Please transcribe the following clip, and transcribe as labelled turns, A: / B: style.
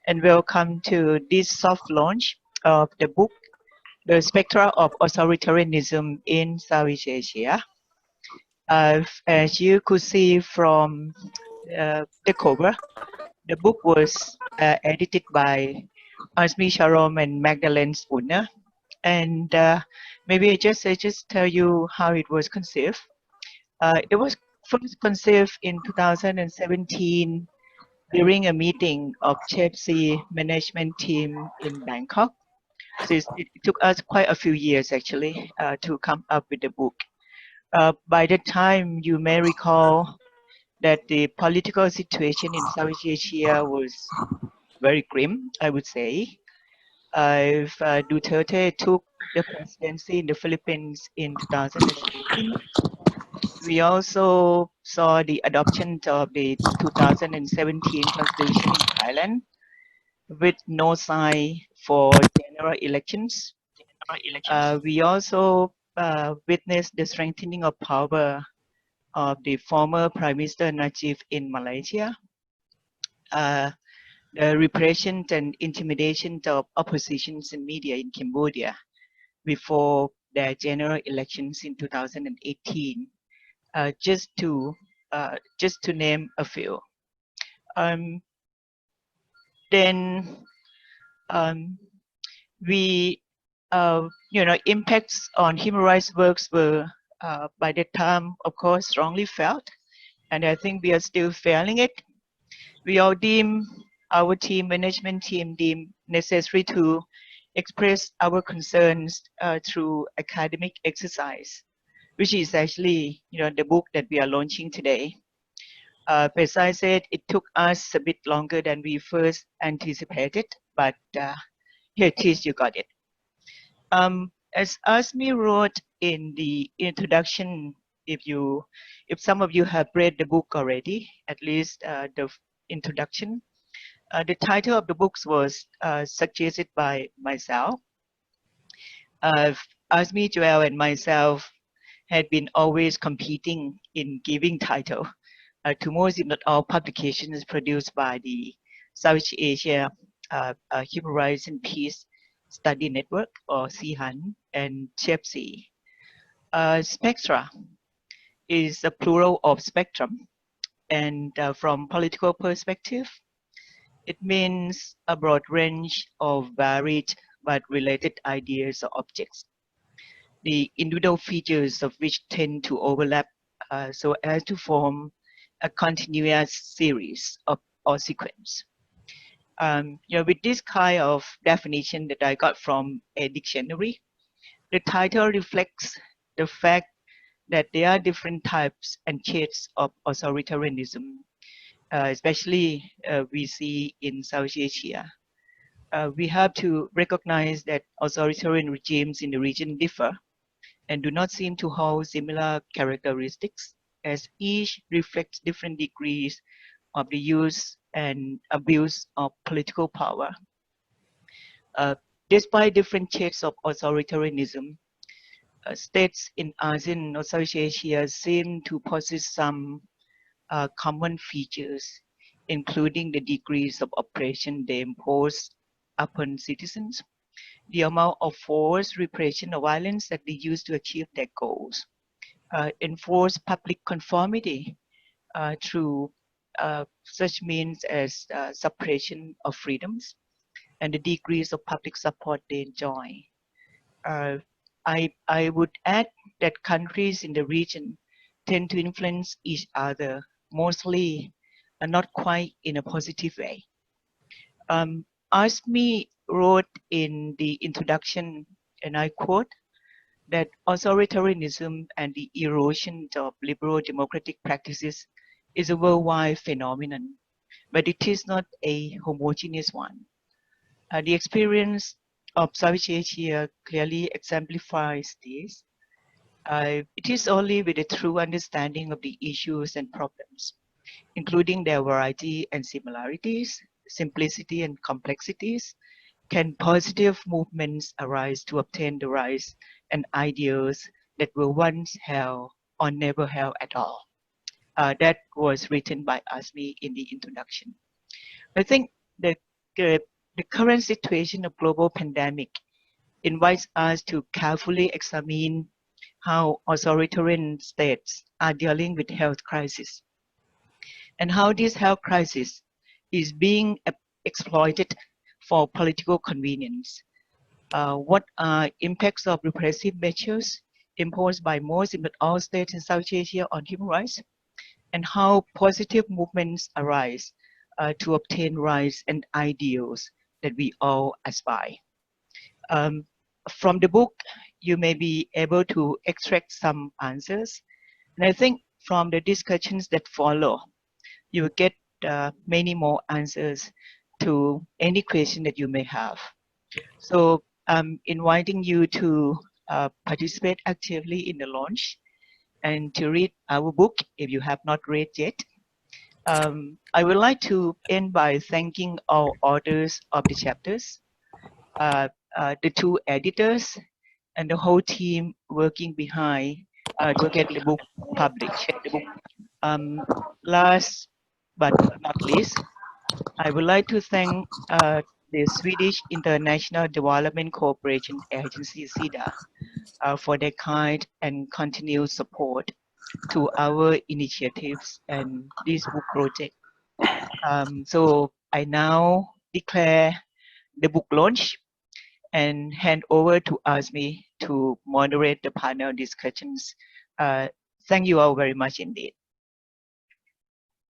A: and welcome to this soft launch of the book, The Spectra of Authoritarianism in Southeast Asia. As you could see from the cover, the book was edited by Asmi Sharom and Magdalene Spooner. And maybe I just tell you how it was conceived. It was first conceived in 2017 during a meeting of Shapesea management team in Bangkok. So it took us quite a few years actually to come up with the book. By the time you may recall that the political situation in Southeast Asia was very grim, I would say. If Duterte took the presidency in the Philippines in 2017, we also saw the adoption of the 2017 constitution in Thailand with no sign for general elections. We also witnessed the strengthening of power of the former Prime Minister Najib in Malaysia, the repression and intimidation of oppositions and media in Cambodia before their general elections in 2018, just to name a few. Then we impacts on human rights works were by that time, of course, strongly felt, and I think we are still feeling it. We all our management team deem necessary to express our concerns through academic exercise, which is actually the book that we are launching today. As I said, it took us a bit longer than we first anticipated, but here it is, you got it. As Asmi wrote in the introduction, if some of you have read the book already, at least the introduction, the title of the books was suggested by myself. Asmi, Joel, and myself had been always competing in giving title to most, if not all, publications produced by the Southeast Asia Human Rights and Peace Study Network, or SIHAN, and Shapesea. Spectra is a plural of spectrum, and from political perspective, it means a broad range of varied but related ideas or objects, the individual features of which tend to overlap so as to form a continuous series or sequence. With this kind of definition that I got from a dictionary, the title reflects the fact that there are different types and shades of authoritarianism, especially we see in South Asia. We have to recognize that authoritarian regimes in the region differ and do not seem to hold similar characteristics, as each reflects different degrees of the use and abuse of political power. Despite different shades of authoritarianism, states in ASEAN or South Asia seem to possess some common features, including the degrees of oppression they impose upon citizens, the amount of force, repression, or violence that they use to achieve their goals, enforce public conformity through such means as suppression of freedoms, and the degrees of public support they enjoy. I would add that countries in the region tend to influence each other, mostly and not quite in a positive way. Asmi wrote in the introduction, and I quote, that authoritarianism and the erosion of liberal democratic practices is a worldwide phenomenon, but it is not a homogeneous one. The experience of Southeast Asia clearly exemplifies this. It is only with a true understanding of the issues and problems, including their variety and similarities, simplicity and complexities, can positive movements arise to obtain the rights and ideals that were once held or never held at all. That was written by Asmi in the introduction. I think the the, the current situation of global pandemic invites us to carefully examine how authoritarian states are dealing with health crisis and how this health crisis is being exploited for political convenience. What are impacts of repressive measures imposed by most, if not all, states in South Asia on human rights, and how positive movements arise to obtain rights and ideals that we all aspire. Um, from the book, you may be able to extract some answers, and I think from the discussions that follow, you will get many more answers to any question that you may have. So I'm inviting you to participate actively in the launch and to read our book if you have not read yet. I would like to end by thanking all authors of the chapters, the two editors, and the whole team working behind to get the book published. Last but not least, I would like to thank the Swedish International Development Cooperation Agency, SIDA, for their kind and continued support to our initiatives and this book project. So I now declare the book launch and hand over to Azmi to moderate the panel discussions. Thank you all very much indeed.